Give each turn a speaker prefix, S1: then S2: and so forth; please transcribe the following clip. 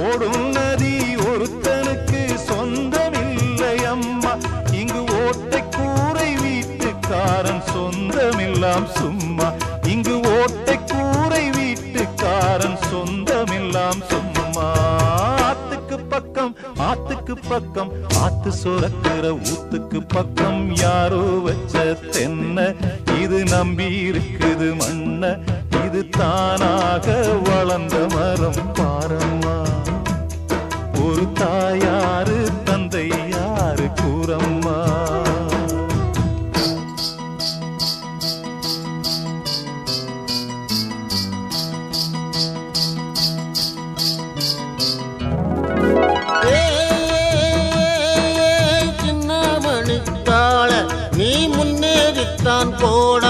S1: ஓடும் நதி ஒருத்தனுக்கு சொந்தமில்லை அம்மா. இங்கு ஓட்டை கூரை வீட்டுக்காரன் சொந்தமில்லாம் சும்மா. இங்கு ஓட்டை கூரை வீட்டுக்காரன் சொந்தமில்லாம் சும்மா. ஆத்துக்கு பக்கம் ஆத்துக்கு பக்கம் ஆத்து சுரக்கிற ஊத்துக்கு பக்கம் யாரோ வச்ச தென்ன இது நம்பி இருக்குது மண்ண. இது தானாக வளர்ந்த மரம் பாரம்மா. ஒரு தாயாரு தந்தை யாரு கூறம்மா.
S2: சின்ன மணித்தாள நீ முன்னேறித்தான் போட